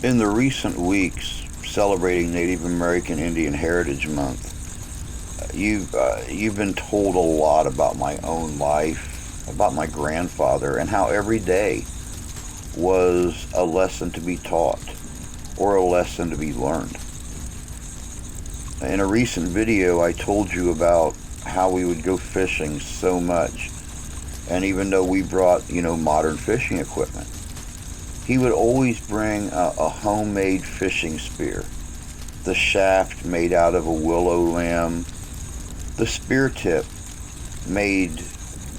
In the recent weeks celebrating Native American Indian Heritage Month, you've been told a lot about my own life, about my grandfather, and how every day was a lesson to be taught or a lesson to be learned. In a recent video, I told you about how we would go fishing so much, and even though we brought, modern fishing equipment, he would always bring a homemade fishing spear, the shaft made out of a willow limb, the spear tip made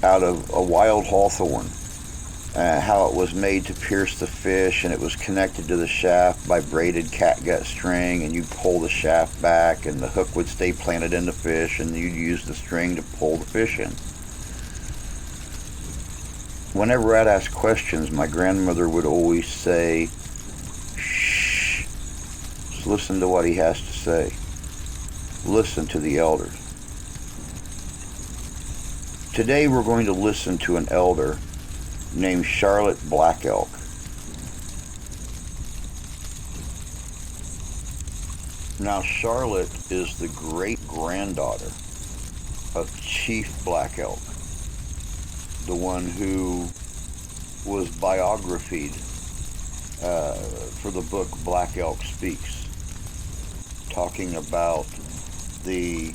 out of a wild hawthorn, how it was made to pierce the fish, and it was connected to the shaft by braided catgut string, and you pull the shaft back and the hook would stay planted in the fish, and you'd use the string to pull the fish in. Whenever I'd ask questions, my grandmother would always say, "Shh, just listen to what he has to say. Listen to the elders." Today we're going to listen to an elder named Chief Black Elk. Now, Charlotte is the great-granddaughter of Chief Black Elk, the one who was biographied for the book Black Elk Speaks, talking about the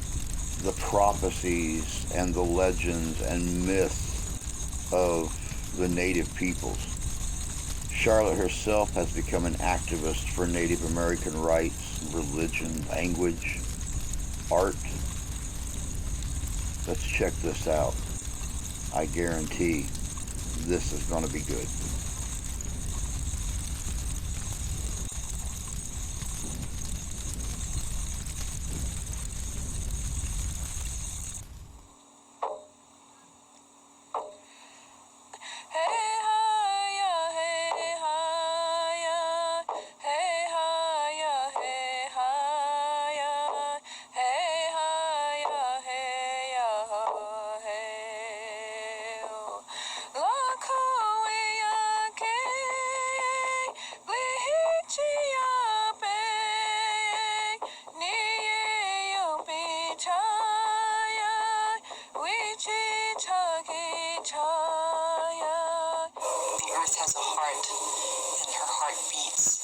prophecies and the legends and myths of the native peoples. Charlotte herself has become an activist for Native American rights, religion, language, art. Let's check this out. I guarantee this is going to be good. The earth has a heart, and her heart beats.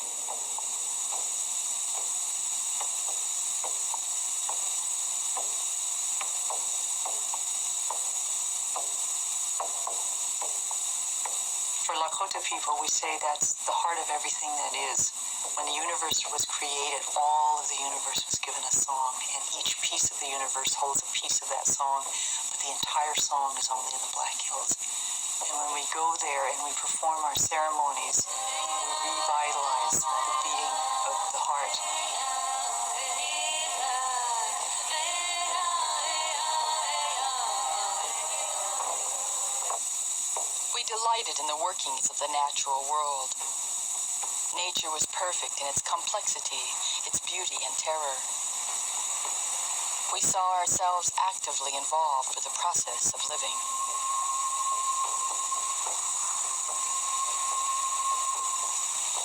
For Lakota people, we say that's the heart of everything that is. When the universe was created, all of the universe was given a song, and each piece of the universe holds a piece of that song, but the entire song is only in the Black Hills. And when we go there and we perform our ceremonies, we revitalize the beating of the heart. We delighted in the workings of the natural world. Nature was perfect in its complexity, its beauty and terror. We saw ourselves actively involved with the process of living.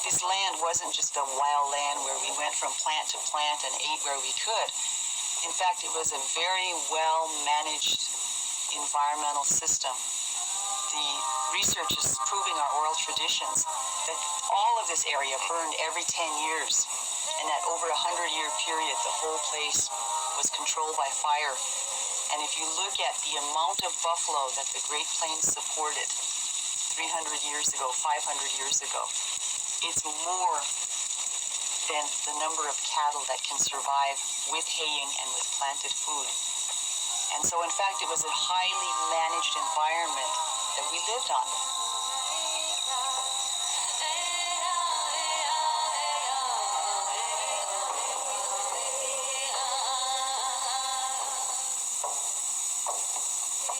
This land wasn't just a wild land where we went from plant to plant and ate where we could. In fact, it was a very well-managed environmental system. The research is proving our oral traditions that all of this area burned every 10 years, and that over a 100-year period, the whole place was controlled by fire. And if you look at the amount of buffalo that the Great Plains supported 300 years ago, 500 years ago, it's more than the number of cattle that can survive with haying and with planted food. And so, in fact, it was a highly managed environment that we lived on.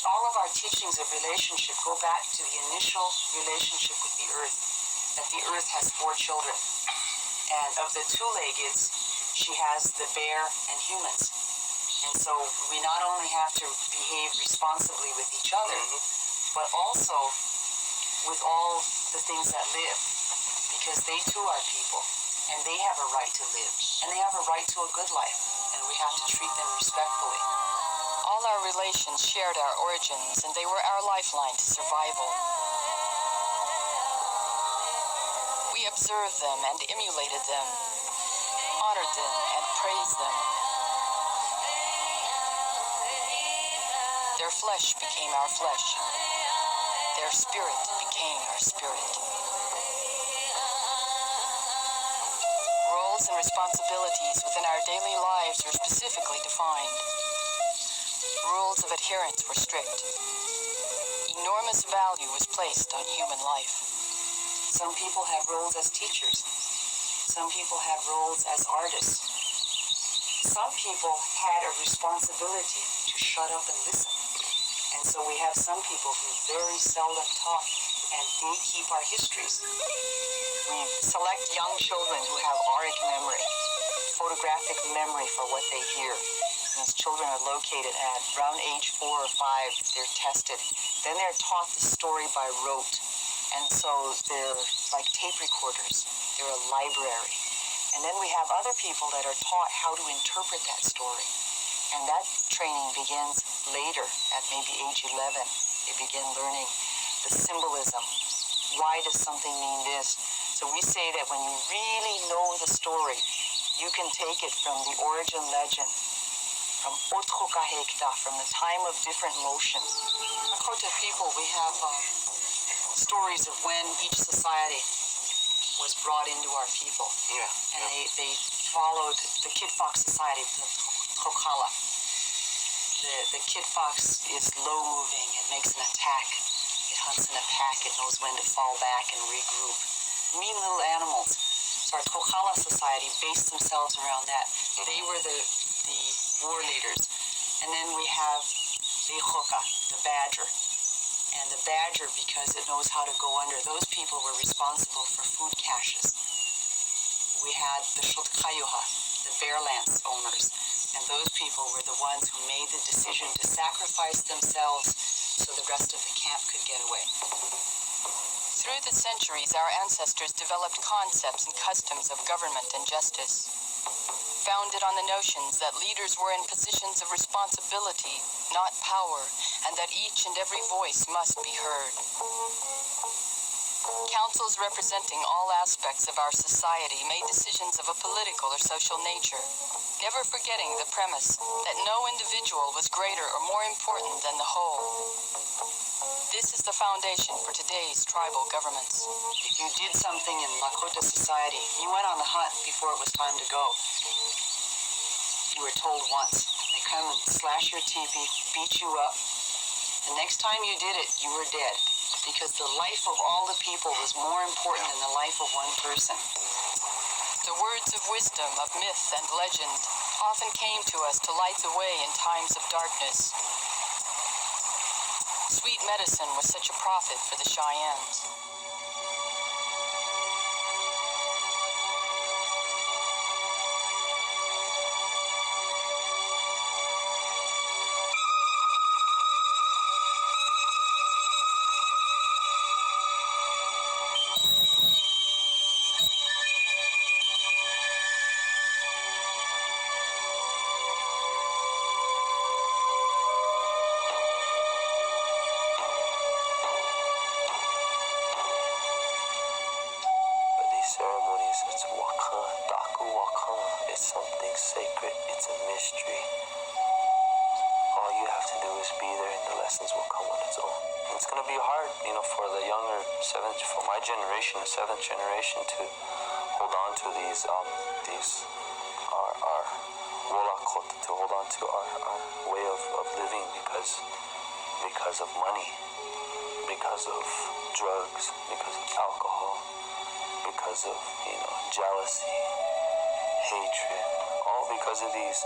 All of our teachings of relationship go back to the initial relationship with the earth, that the earth has 4 children. And of the 2-leggeds, she has the bear and humans. And so we not only have to behave responsibly with each other, but also with all the things that live. because they too are people, and they have a right to live, and they have a right to a good life, and we have to treat them respectfully. All our relations shared our origins, and they were our lifeline to survival. We observed them and emulated them, honored them and praised them. Their flesh became our flesh. Their spirit became our spirit. Roles and responsibilities within our daily lives were specifically defined. Rules of adherence were strict. Enormous value was placed on human life. Some people have roles as teachers. Some people had roles as artists. Some people had a responsibility to shut up and listen. And so we have some people who very seldom talk, and they keep our histories. We select young children who have auric memory, photographic memory for what they hear. These children are located at around age 4 or 5. They're tested. Then they're taught the story by rote. And so they're like tape recorders. They're a library. And then we have other people that are taught how to interpret that story. And that training begins later, at maybe age 11. They begin learning the symbolism. Why does something mean this? So we say that when you really know the story, you can take it from the origin legend, from Otkokahekta, from the time of different motion. Lakota people, we have stories of when each society was brought into our people. And they followed the Kid Fox society, the Kokala. The Kid Fox is low moving. It makes an attack. It hunts in a pack. It knows when to fall back and regroup. Mean little animals. So our Kokala society based themselves around that. They were the war leaders. And then we have the Hoka, the badger. And the badger, because it knows how to go under, those people were responsible for food caches. We had the Shotkayuha, the bear lance owners, and those people were the ones who made the decision to sacrifice themselves so the rest of the camp could get away. Through the centuries, our ancestors developed concepts and customs of government and justice, founded on the notions that leaders were in positions of responsibility, not power, and that each and every voice must be heard. Councils representing all aspects of our society made decisions of a political or social nature, never forgetting the premise that no individual was greater or more important than the whole. This is the foundation for today's tribal governments. If you did something in Lakota society, you went on the hunt before it was time to go. You were told once. They come and slash your teepee, beat you up. The next time you did it, you were dead. Because the life of all the people was more important than the life of one person. The words of wisdom, of myth and legend often came to us to light the way in times of darkness. Sweet medicine was such a prophet for the Cheyennes. Generation, the seventh generation, to hold on to these our wolakot, to hold on to our way of living because of money, because of drugs, because of alcohol, because of jealousy, hatred, all because of these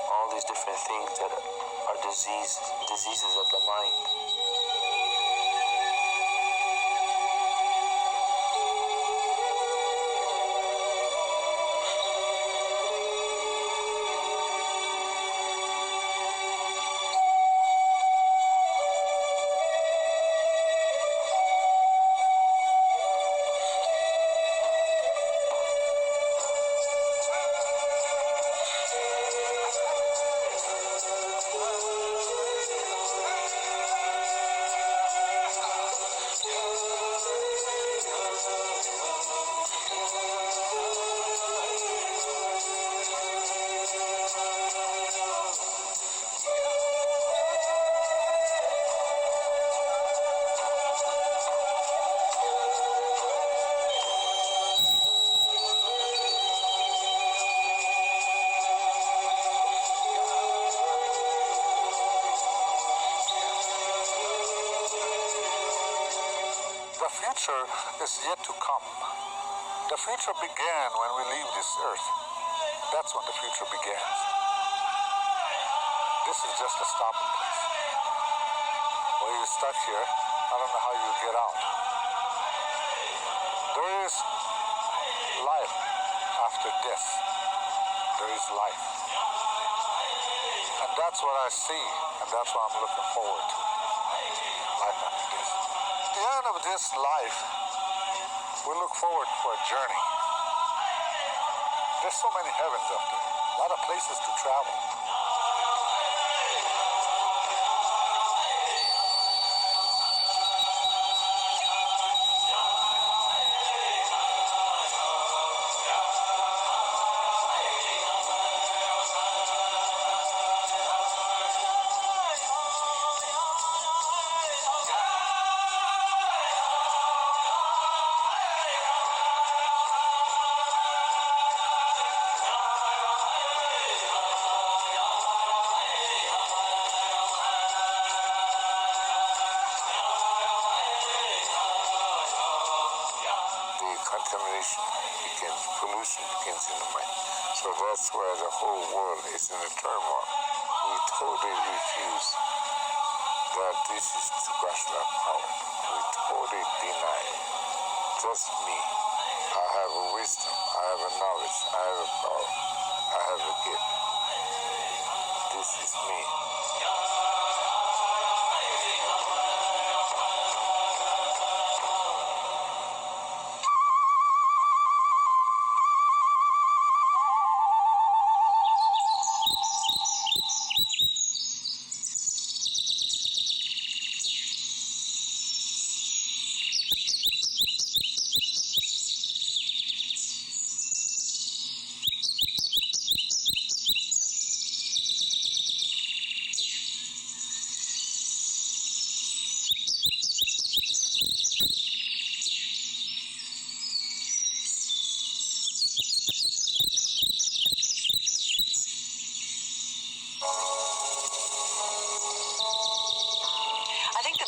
all these different things that are diseases of the mind. future is yet to come. The future began when we leave this earth. That's when the future begins. This is just a stopping place. When you start here, I don't know how you get out. There is life after death. There is life. And that's what I see, and that's what I'm looking forward to. Life after death. At the end of this life, we look forward for a journey. There's so many heavens up there, a lot of places to travel. Contamination begins, pollution begins in the mind. So that's where the whole world is in a turmoil. We totally refuse that this is to grasp our power. We totally deny it. Just me. I have a wisdom, I have a knowledge, I have a power, I have a gift. This is me.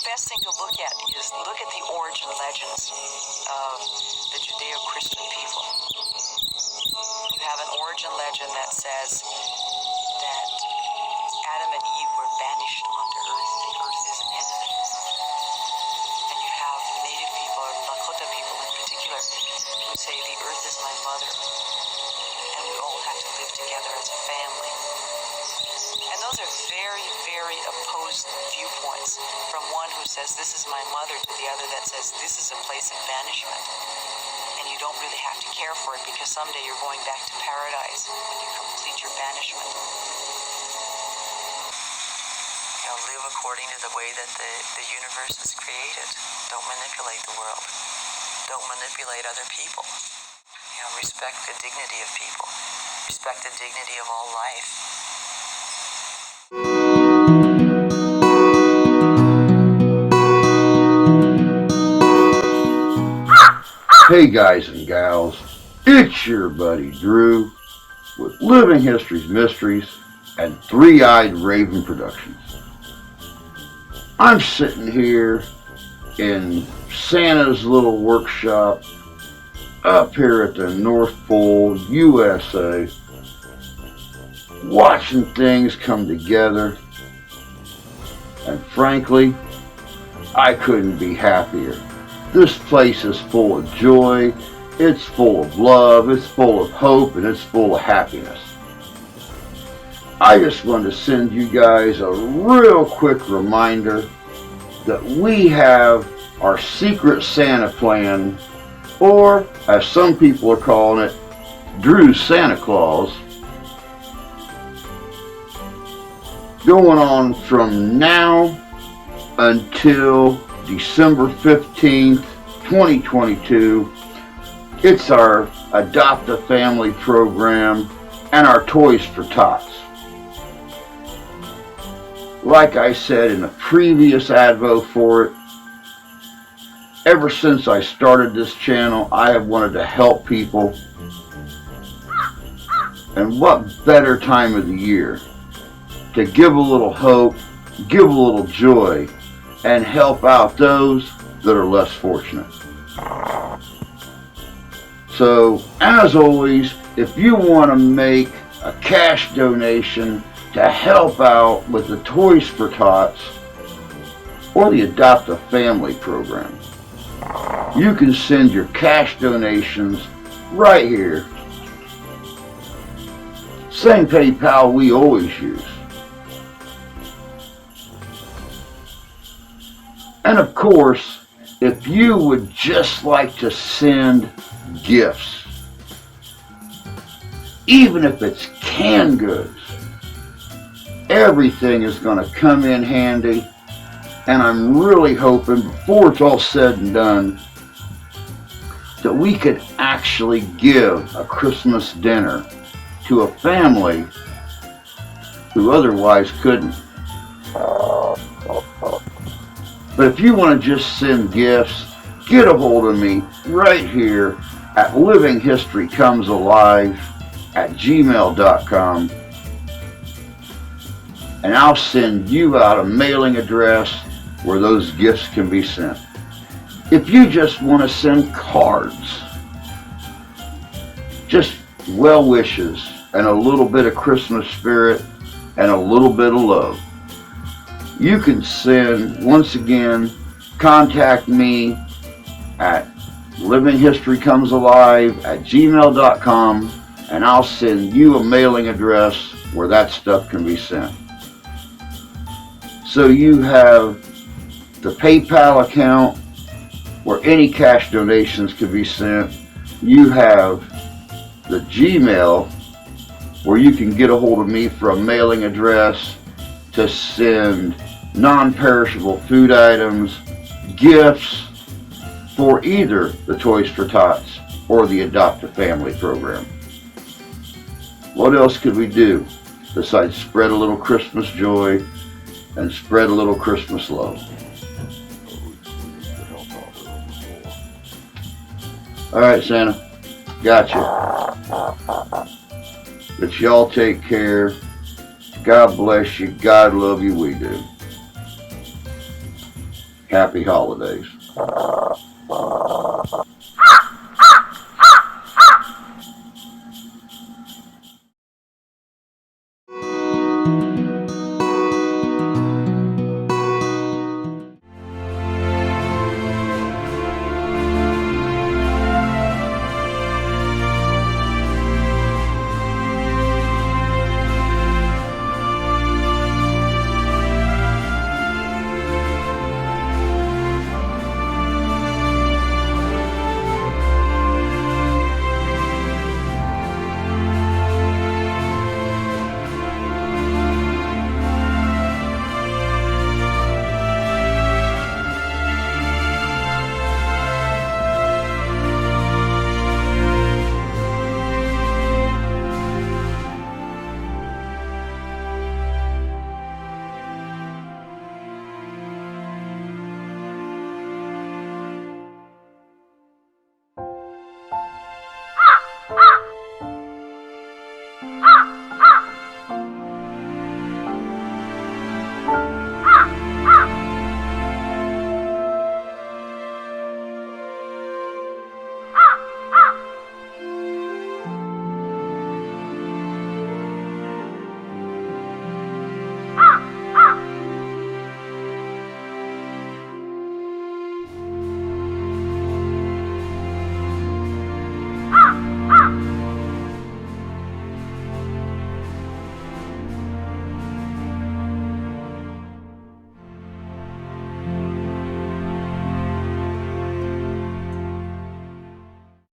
Best thing to look at is look at the origin legends of the Judeo-Christian people. You have an origin legend that says that Adam and Eve were banished onto earth. The earth is an enemy. And you have native people, or Lakota people in particular, who say the earth is my mother and we all have to live together as a family. And those are very, very opposed viewpoints, from one who says this is my mother to the other that says this is a place of banishment. And you don't really have to care for it because someday you're going back to paradise when you complete your banishment. You know, live according to the way that the universe is created. Don't manipulate the world. Don't manipulate other people. You know, respect the dignity of people. Respect the dignity of all life. Hey guys and gals, it's your buddy Drew with Living History's Mysteries and Three-Eyed Raven Productions. I'm sitting here in Santa's little workshop up here at the North Pole, USA, watching things come together, and frankly, I couldn't be happier. This place is full of joy, it's full of love, it's full of hope, and it's full of happiness. I just wanted to send you guys a real quick reminder that we have our Secret Santa plan, or as some people are calling it, Drew's Santa Claus, going on from now until December 15th, 2022. It's our Adopt a Family program and our Toys for Tots. Like I said in a previous advo for it, ever since I started this channel, I have wanted to help people. And what better time of the year to give a little hope, give a little joy, and help out those that are less fortunate. So, as always, if you want to make a cash donation to help out with the Toys for Tots or the Adopt a Family program, you can send your cash donations right here. Same PayPal we always use. And of course, if you would just like to send gifts, even if it's canned goods, everything is going to come in handy. And I'm really hoping, before it's all said and done, that we could actually give a Christmas dinner to a family who otherwise couldn't. But if you want to just send gifts, get a hold of me right here at livinghistorycomesalive@gmail.com, and I'll send you out a mailing address where those gifts can be sent. If you just want to send cards, just well wishes and a little bit of Christmas spirit and a little bit of love, you can send, once again, contact me at livinghistorycomesalive@gmail.com, and I'll send you a mailing address where that stuff can be sent. So you have the PayPal account where any cash donations can be sent. You have the Gmail where you can get a hold of me for a mailing address to send non-perishable food items, gifts for either the Toys for Tots or the Adopt a Family program. What else could we do besides spread a little Christmas joy and spread a little Christmas love? All right, Santa, gotcha. But y'all take care. God bless you. God love you. We do. Happy holidays.